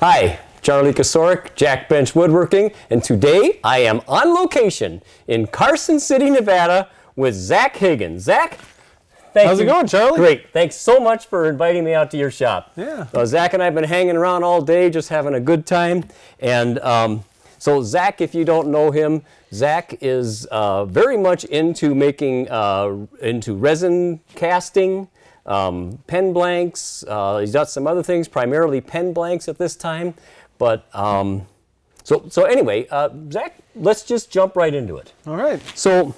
Hi, Charlie Kosorek, Jack Bench Woodworking, and today I am on location in Carson City, Nevada with Zac Higgins. Zac, how's it going, Charlie? Great. Thanks so much for inviting me out to your shop. Yeah. Zac and I have been hanging around all day, just having a good time. And so Zac, if you don't know him, Zac is very much into making, into resin casting, pen blanks. He's got some other things, primarily pen blanks at this time. But so anyway, Zac, let's just jump right into it. All right. So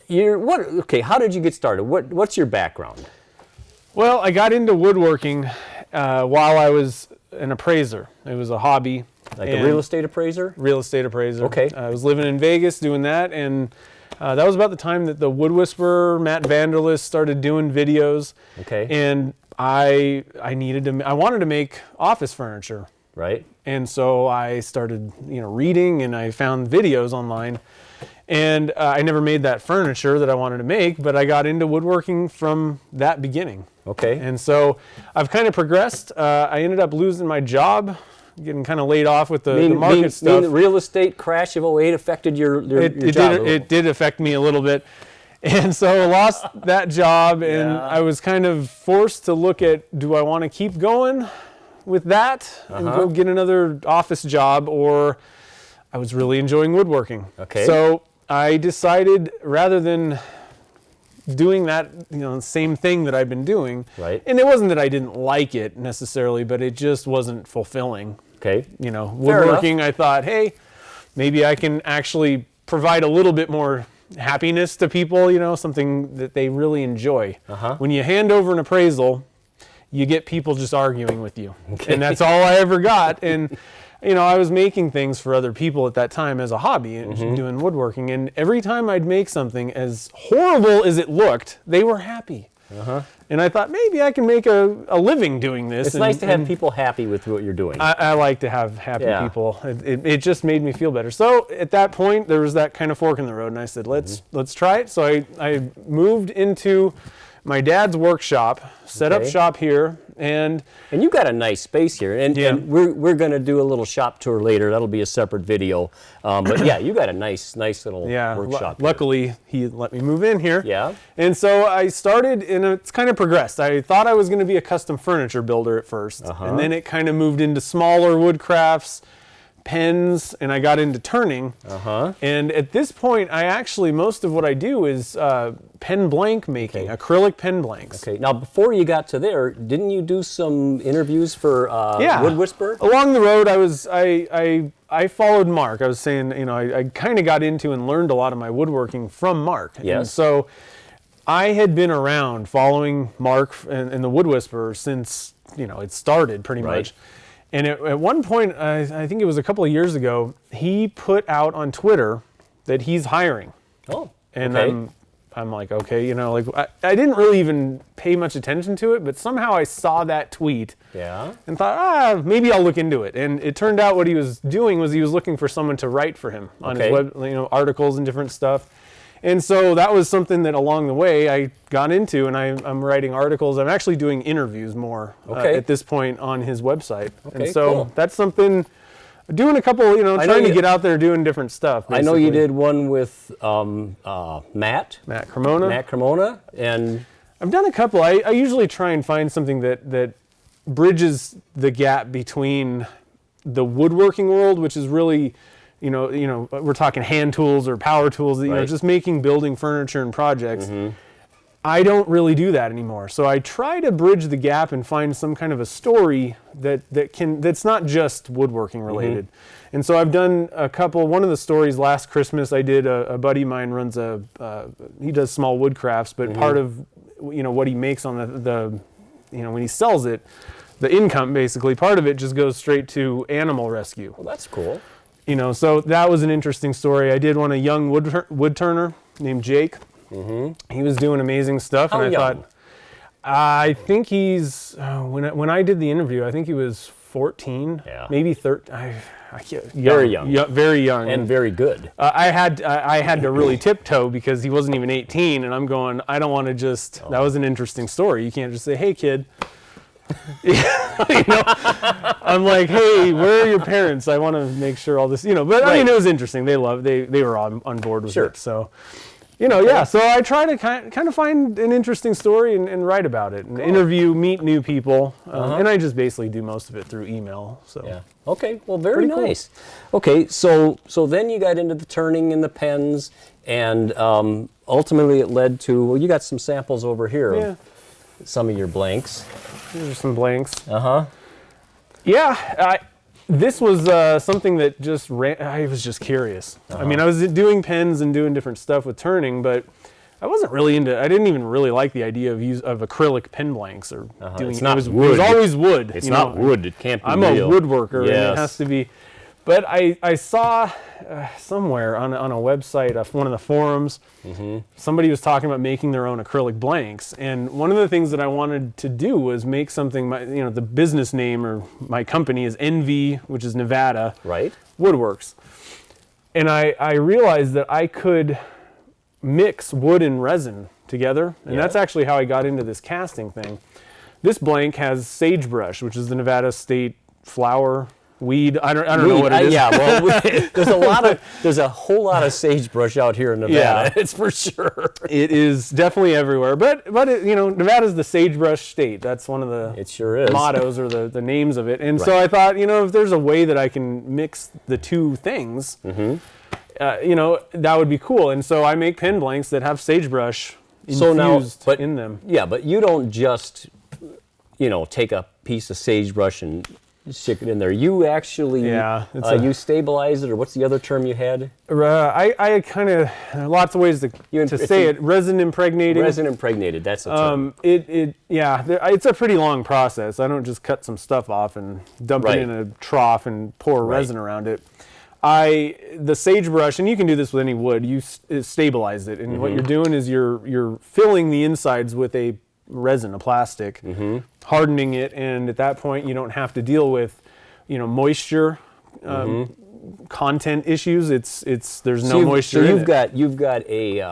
how did you get started? What's your background? Well, I got into woodworking while I was an appraiser. It was a hobby. Like a real estate appraiser? Real estate appraiser. Okay. I was living in Vegas doing that, and that was about the time that the Wood Whisperer, Matt Vanderlist, started doing videos. Okay. And I wanted to make office furniture. Right. And so I started, reading, and I found videos online. And I never made that furniture that I wanted to make, but I got into woodworking from that beginning. Okay. And so I've kind of progressed. I ended up losing my job, getting kind of laid off with the market stuff. The real estate crash of '08 affected your job? It did affect me a little bit. And so I lost that job, and I was kind of forced to look at, do I want to keep going with that and go get another office job, or I was really enjoying woodworking. Okay. So I decided, rather than doing that, same thing that I've been doing. Right. And it wasn't that I didn't like it necessarily, but it just wasn't fulfilling. Okay. Woodworking, I thought, hey, maybe I can actually provide a little bit more happiness to people, something that they really enjoy. When you hand over an appraisal, you get people just arguing with you. Okay. And that's all I ever got. And I was making things for other people at that time as a hobby, and doing woodworking. And every time I'd make something, as horrible as it looked, they were happy. And I thought, maybe I can make a living doing this. It's nice to have people happy with what you're doing. I like to have happy people. It just made me feel better. So at that point, there was that kind of fork in the road, and I said, let's try it. So I moved into my dad's workshop, set up shop here, and you got a nice space here, and we're going to do a little shop tour later. That'll be a separate video, but yeah, you got a nice little workshop. Luckily, he let me move in here. Yeah. And so I started, and it's kind of progressed. I thought I was going to be a custom furniture builder at first, and then it kind of moved into smaller wood crafts, pens, and I got into turning. And at this point, most of what I do is pen blank making, acrylic pen blanks. Okay. Now, before you got to there, didn't you do some interviews for Wood Whisperer? Along the road, I followed Mark. I was saying, I kind of got into and learned a lot of my woodworking from Mark. Yes. And so I had been around following Mark and the Wood Whisperer since, it started pretty much. And at one point, I think it was a couple of years ago, he put out on Twitter that he's hiring. Oh, and I'm like, okay, I didn't really even pay much attention to it, but somehow I saw that tweet and thought, maybe I'll look into it. And it turned out what he was doing was he was looking for someone to write for him on his web, articles and different stuff. And so that was something that along the way I got into, and I'm writing articles. I'm actually doing interviews more at this point on his website. Okay, and so that's something, doing a couple, trying to get out there doing different stuff. Basically. I know you did one with Matt Cremona. Matt Cremona, and I've done a couple. I usually try and find something that bridges the gap between the woodworking world, which is really, we're talking hand tools or power tools, just making building furniture and projects. I don't really do that anymore. So I try to bridge the gap and find some kind of a story that's not just woodworking related. And so I've done a couple. One of the stories last Christmas, I did a buddy of mine runs he does small wood crafts, but part of what he makes on the when he sells it, the income basically, part of it just goes straight to animal rescue. Well, that's cool. So that was an interesting story. I did one, a young wood turner named Jake. He was doing amazing stuff. How and I young? thought, I think he's, when I did the interview, I think he was 14, maybe 13. Very young. Very young. And very good. I had to really tiptoe because he wasn't even 18, and I'm going, I don't want to just, that was an interesting story. You can't just say, hey, kid. I'm like, hey, where are your parents? I want to make sure all this, but I mean, it was interesting. They were on board with it. So, so I try to kind of find an interesting story and write about it and interview, meet new people. And I just basically do most of it through email. So. Yeah. Okay. Well, very nice. Cool. Okay. So then you got into the turning and the pens, and ultimately it led to, well, you got some samples over here of some of your blanks. These are some blanks. Yeah. This was something that just I was just curious. I mean, I was doing pens and doing different stuff with turning, but I wasn't really I didn't even really like the idea of acrylic pen blanks or doing it's not wood. wood. It was always wood. It's not wood. It can't be I'm real. a woodworker, and it has to be. But I saw somewhere on a website, one of the forums, somebody was talking about making their own acrylic blanks. And one of the things that I wanted to do was make something, the business name or my company is NV, which is Nevada Woodworks. And I realized that I could mix wood and resin together. And that's actually how I got into this casting thing. This blank has sagebrush, which is the Nevada state flower. Weed. I don't know what it is. There's a whole lot of sagebrush out here in Nevada. Yeah. It's for sure. It is definitely everywhere. But Nevada's the sagebrush state. That's one of the mottos or the names of it. And so I thought, if there's a way that I can mix the two things, that would be cool. And so I make pen blanks that have sagebrush infused in them. Yeah, but you don't just, take a piece of sagebrush and stick it in there. You actually, you stabilize it, or what's the other term you had? I kind of, lots of ways to say it. Resin impregnated. Resin impregnated, that's the term. It's a pretty long process. I don't just cut some stuff off and dump it in a trough and pour resin around it. The sagebrush, and you can do this with any wood, you stabilize it. And what you're doing is you're filling the insides with a resin, a plastic, hardening it, and at that point you don't have to deal with, moisture content issues. There's no moisture. So you've got a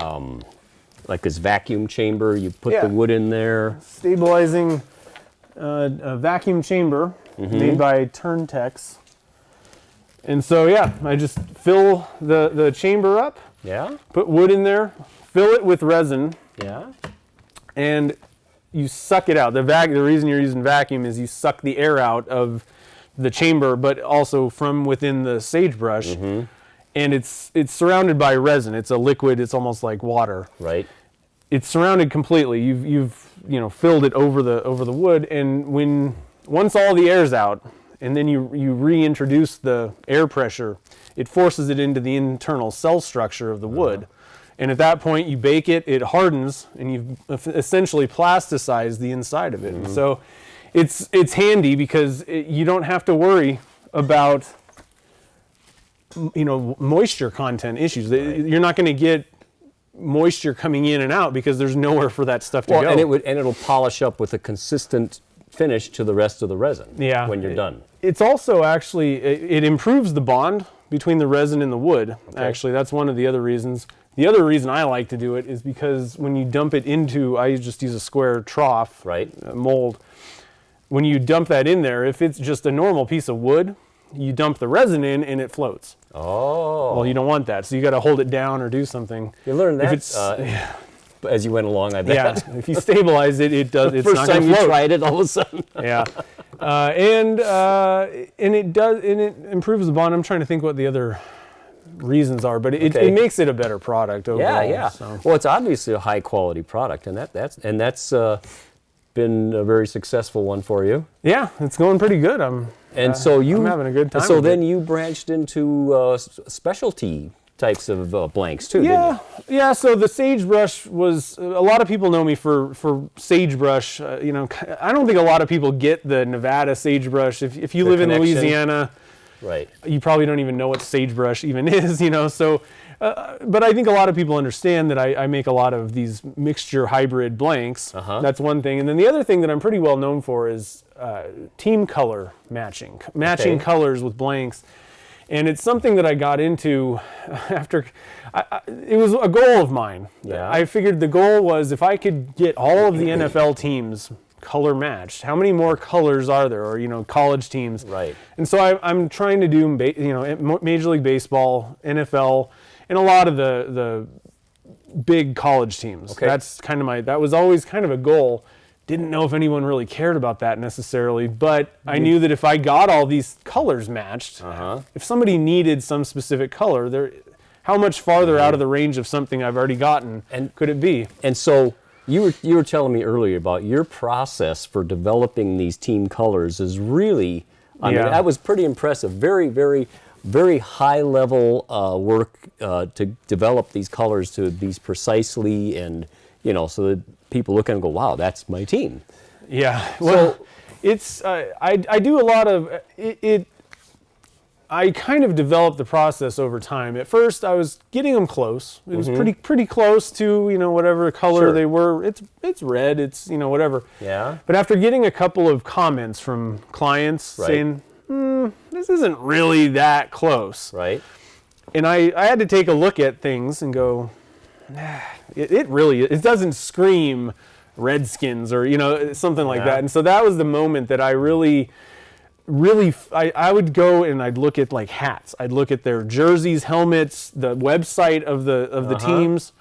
like this vacuum chamber. You put the wood in there. Stabilizing a vacuum chamber made by Turntex. And so I just fill the chamber up. Yeah. Put wood in there. Fill it with resin. Yeah. And you suck it out. The reason you're using vacuum is you suck the air out of the chamber, but also from within the sagebrush. And it's surrounded by resin. It's a liquid. It's almost like water. Right. It's surrounded completely. You've filled it over the wood, and once all the air's out, and then you reintroduce the air pressure, it forces it into the internal cell structure of the wood. And at that point, you bake it, it hardens, and you've essentially plasticized the inside of it. And so it's handy because you don't have to worry about moisture content issues. You're not going to get moisture coming in and out because there's nowhere for that stuff to go. And it'll polish up with a consistent finish to the rest of the resin when you're done. It's also actually, it improves the bond between the resin and the wood. Actually, that's one of the other reasons. The other reason I like to do it is because when you dump it into, I just use a square trough mold. When you dump that in there, if it's just a normal piece of wood, you dump the resin in and it floats. Oh. Well, you don't want that, so you got to hold it down or do something. You learned that as you went along, I bet. Yeah, if you stabilize it, it does. It's not going to float. First time you tried it, all of a sudden. And it improves the bond. I'm trying to think what the other reasons are, but it makes it a better product overall. So. Well, it's obviously a high quality product, and that's been a very successful one for you. Yeah, it's going pretty good. I'm having a good time. So then you branched into specialty types of blanks too. Didn't you? Yeah. So the sagebrush was, a lot of people know me for sagebrush. I don't think a lot of people get the Nevada sagebrush. If you live in Louisiana, right, you probably don't even know what sagebrush even is. So. But I think a lot of people understand that I make a lot of these mixture hybrid blanks. That's one thing. And then the other thing that I'm pretty well known for is team color matching colors with blanks. And it's something that I got into after, it was a goal of mine. Yeah. I figured the goal was if I could get all of the NFL teams color matched? How many more colors are there? Or, you know, college teams. Right. And so I'm trying to do, you know, Major League Baseball, NFL, and a lot of the big college teams. Okay. That's kind of that was always kind of a goal. Didn't know if anyone really cared about that necessarily, but I knew that if I got all these colors matched, if somebody needed some specific color, how much farther out of the range of something I've already gotten could it be? And so you were telling me earlier about your process for developing these team colors is really, I mean, that was pretty impressive. Very, very, very high level work to develop these colors to these precisely, and you know, so that people look at it and go, wow, that's my team. Yeah. Well, it's I do a lot of it. I kind of developed the process over time. At first, I was getting them close. It was pretty close to, you know, whatever color they were. It's red. It's, you know, whatever. Yeah. But after getting a couple of comments from clients saying, this isn't really that close. Right. And I had to take a look at things and go, it doesn't scream Redskins or, you know, something like that. And so that was the moment that I really, I would go and I'd look at like hats. I'd look at their jerseys, helmets, the website of the teams,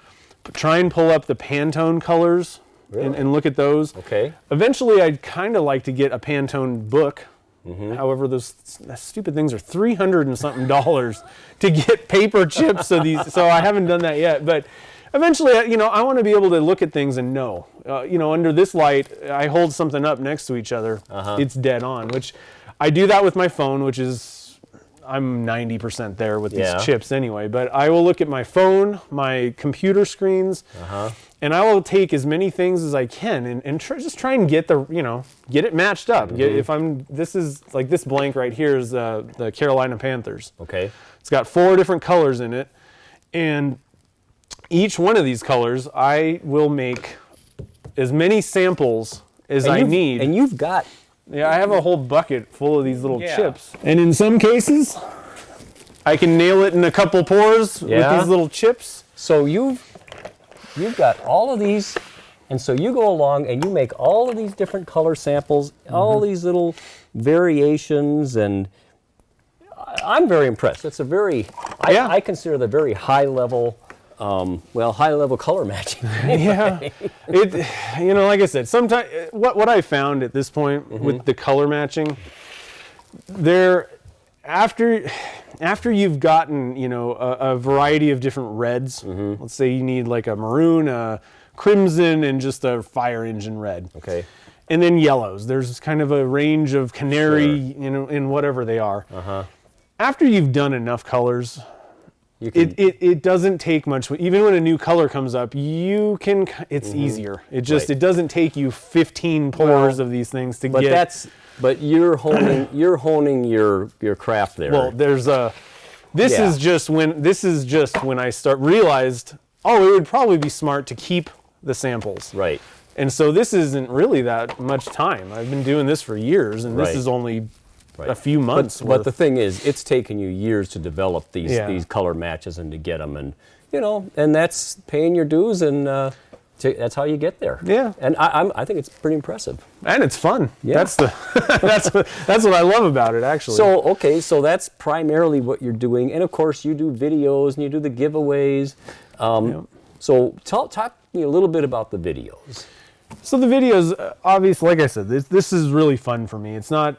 try and pull up the Pantone colors and look at those. Okay. Eventually, I'd kind of like to get a Pantone book. However, those stupid things are $300 and something to get paper chips. So I haven't done that yet. But eventually, you know, I want to be able to look at things and know. You know, under this light, I hold something up next to each other. It's dead on, which I do that with my phone, which is, I'm 90% there with these chips anyway. But I will look at my phone, my computer screens, and I will take as many things as I can and just try and get get it matched up. This is like this blank right here is the Carolina Panthers. Okay. It's got 4 different colors in it, and each one of these colors, I will make as many samples as I need. And you've got... Yeah, I have a whole bucket full of these little chips. And in some cases, I can nail it in a couple pours with these little chips. So you've got all of these, and so you go along and you make all of these different color samples, all these little variations, and I'm very impressed. It's a very, I consider the very high level, high level color matching. You know, like I said, sometimes what I found at this point with the color matching, after you've gotten, you know, a variety of different reds, let's say you need like a maroon, a crimson, and just a fire engine red. Okay. And then yellows. There's kind of a range of canary, you know, in whatever they are. After you've done enough colors, it doesn't take much. Even when a new color comes up, it's easier. It doesn't take you 15 pours of these things to get. But you're honing your craft there. Well, this is just when I realized, it would probably be smart to keep the samples. Right. And so this isn't really that much time. I've been doing this for years, and this is only a few months. But the thing is, it's taken you years to develop these color matches and to get them, and you know, and that's paying your dues, and that's how you get there. Yeah. And I think it's pretty impressive. And it's fun. Yeah. That's what I love about it, actually. So that's primarily what you're doing, and of course you do videos and you do the giveaways. So talk me a little bit about the videos. So the videos, obviously, like I said, this is really fun for me. It's not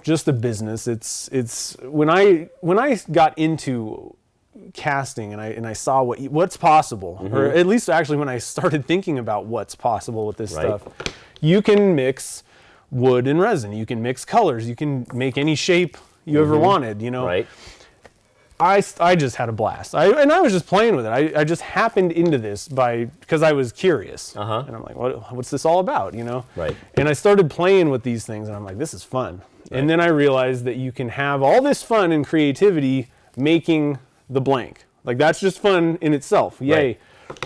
just a business. It's when I got into casting and I saw what's possible, or at least actually when I started thinking about what's possible with this stuff. You can mix wood and resin. You can mix colors. You can make any shape you ever wanted. You know. Right. I just had a blast. I was just playing with it. I just happened into this because I was curious. And I'm like, what's this all about, you know? Right. And I started playing with these things, and I'm like, this is fun. Right. And then I realized that you can have all this fun and creativity making the blank. Like, that's just fun in itself. Yay. Right.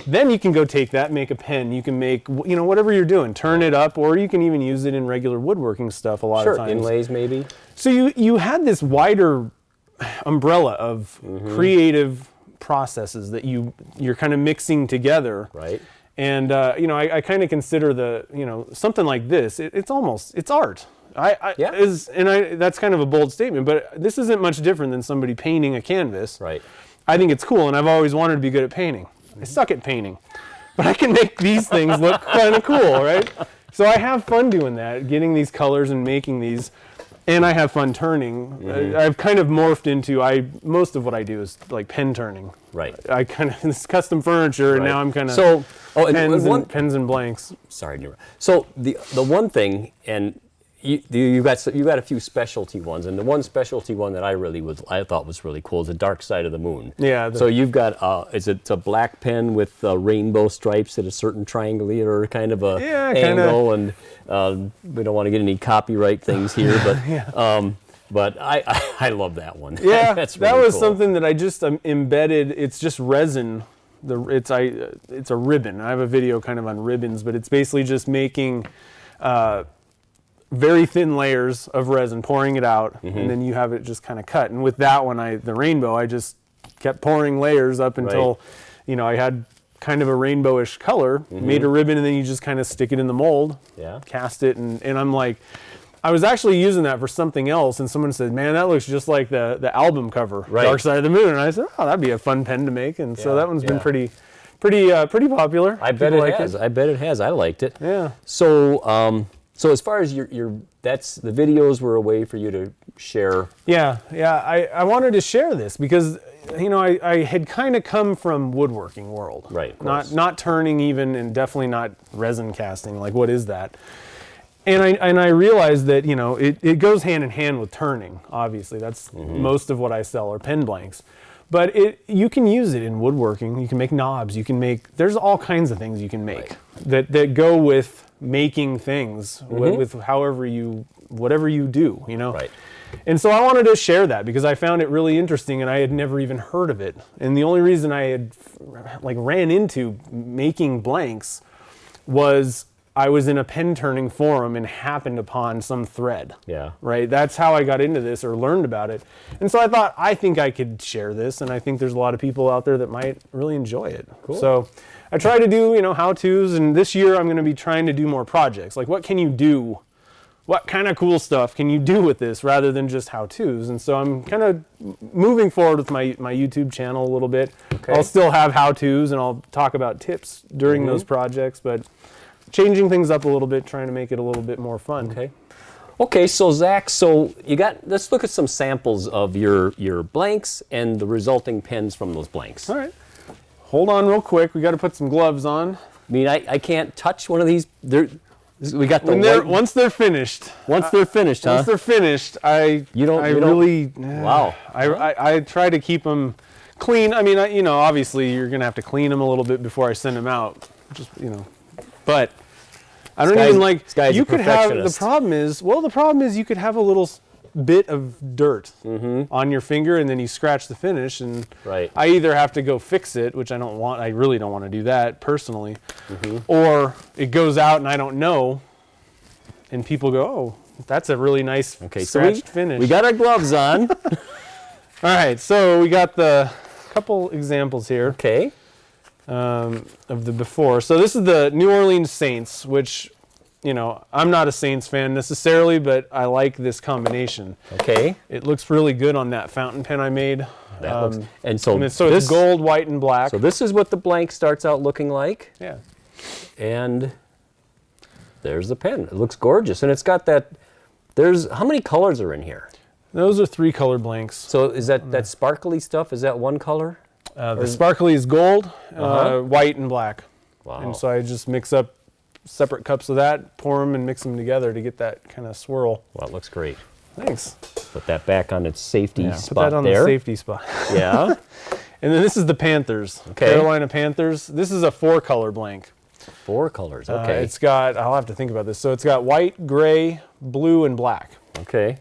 Then you can go take that, make a pen. You can make, you know, whatever you're doing, turn it up, or you can even use it in regular woodworking stuff a lot of times. Inlays maybe. So you had this wider umbrella of creative processes that you're kind of mixing together. Right. And I kind of consider something like this. It's art. That's kind of a bold statement, but this isn't much different than somebody painting a canvas. Right. I think it's cool, and I've always wanted to be good at painting. I suck at painting, but I can make these things look kind of cool, right? So I have fun doing that, getting these colors and making these. And I have fun turning. I've kind of morphed into, most of what I do is like pen turning. Right. I kind of, it's custom furniture, and now I'm kind of pens and blanks. Sorry, so the one thing, and you got a few specialty ones, and the one specialty one that I thought was really cool is the Dark Side of the Moon. Yeah. So you've got it's a black pen with rainbow stripes at a certain triangular kind of a angle, and we don't want to get any copyright things here, but but I love that one. Yeah, that's really that was cool. something that I just embedded. It's just resin. It's a ribbon. I have a video kind of on ribbons, but it's basically just making very thin layers of resin, pouring it out, and then you have it just kind of cut. And with that one, the rainbow, I just kept pouring layers up until, I had kind of a rainbowish color, made a ribbon, and then you just kind of stick it in the mold, cast it, and I'm like, I was actually using that for something else, and someone said, man, that looks just like the album cover, Dark Side of the Moon. And I said, oh, that'd be a fun pen to make. And so that one's been pretty popular. I bet it has. I bet it has. I liked it. Yeah. So, so as far as the videos were a way for you to share. Yeah. I wanted to share this because, I had kind of come from woodworking world. Right. Of course. Not turning even, and definitely not resin casting. Like, what is that? And I realized that, it goes hand in hand with turning, obviously. That's most of what I sell are pen blanks. But you can use it in woodworking. You can make knobs. There's all kinds of things you can make that go with making things, with whatever you do, Right. And so I wanted to share that because I found it really interesting, and I had never even heard of it. And the only reason I had ran into making blanks was I was in a pen turning forum and happened upon some thread. Yeah. Right. That's how I got into this or learned about it. And so I think I could share this, and I think there's a lot of people out there that might really enjoy it. Cool. So I try to do, how-tos, and this year I'm going to be trying to do more projects. Like, what can you do? What kind of cool stuff can you do with this rather than just how-tos? And so I'm kind of moving forward with my YouTube channel a little bit. Okay. I'll still have how-tos, and I'll talk about tips during those projects, but changing things up a little bit, trying to make it a little bit more fun. Okay, so Zach, let's look at some samples of your blanks and the resulting pens from those blanks. All right. Hold on real quick. We got to put some gloves on. I mean, I can't touch one of these. We got the once they're finished. Once they're finished, huh? Once they're finished, Wow. I try to keep them clean. I mean, obviously you're gonna have to clean them a little bit before I send them out. But I don't even like. This guy's you a could have. The perfectionist. problem is you could have a little bit of dirt on your finger, and then you scratch the finish, and I either have to go fix it, which I don't want. I really don't want to do that personally, or it goes out and I don't know, and people go, "Oh, that's a really nice scratched finish." We got our gloves on. All right, so we got the couple examples here. Okay. Of the before. So this is the New Orleans Saints, which, I'm not a Saints fan necessarily, but I like this combination. Okay. It looks really good on that fountain pen I made. It's gold, white, and black. So this is what the blank starts out looking like. Yeah. And there's the pen. It looks gorgeous. And it's got that, how many colors are in here? Those are 3 color blanks. So is that sparkly stuff, is that one color? The sparkly is gold, white, and black. Wow. And so I just mix up separate cups of that, pour them, and mix them together to get that kind of swirl. Well, it looks great. Thanks. Put that back on its safety spot put that on there. the safety spot. Yeah. And then this is the Panthers. Okay. Carolina Panthers. This is a 4-color blank. 4 colors, okay. It's got, I'll have to think about this. So it's got white, gray, blue, and black. Okay.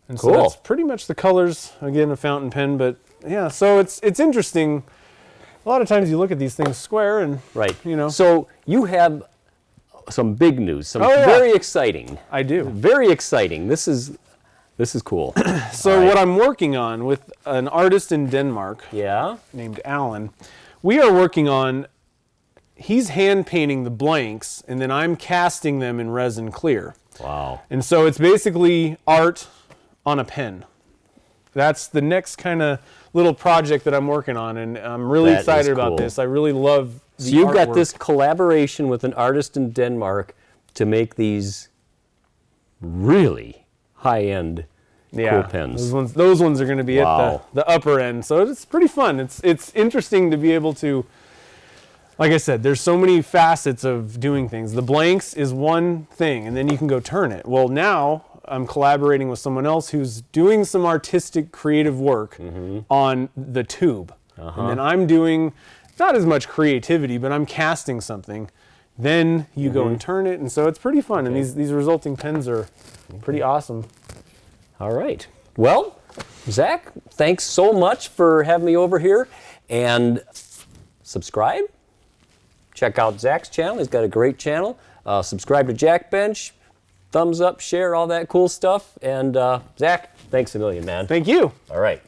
And cool. So that's pretty much the colors, again, a fountain pen, but yeah, so it's interesting. A lot of times you look at these things square and, So you have some big news, very exciting. I do. Very exciting. This is cool. So what I'm working on with an artist in Denmark Yeah. named Alan, we are working on, he's hand painting the blanks, and then I'm casting them in resin clear. Wow. And so it's basically art on a pen. That's the next kind of little project that I'm working on, and I'm really excited about this. I really love the So you've got artwork. this collaboration with an artist in Denmark to make these really high-end cool pens. Those ones are going to be Wow. at the upper end. So it's pretty fun. It's interesting to be able to, like I said, there's so many facets of doing things. The blanks is one thing, and then you can go turn it. Well, now I'm collaborating with someone else who's doing some artistic, creative work on the tube. And then I'm doing not as much creativity, but I'm casting something. Then you go and turn it, and so it's pretty fun. And these resulting pens are pretty awesome. All right. Well, Zac, thanks so much for having me over here. And subscribe. Check out Zac's channel. He's got a great channel. Subscribe to Jackbench. Thumbs up, share, all that cool stuff. And Zac, thanks a million, man. Thank you. All right.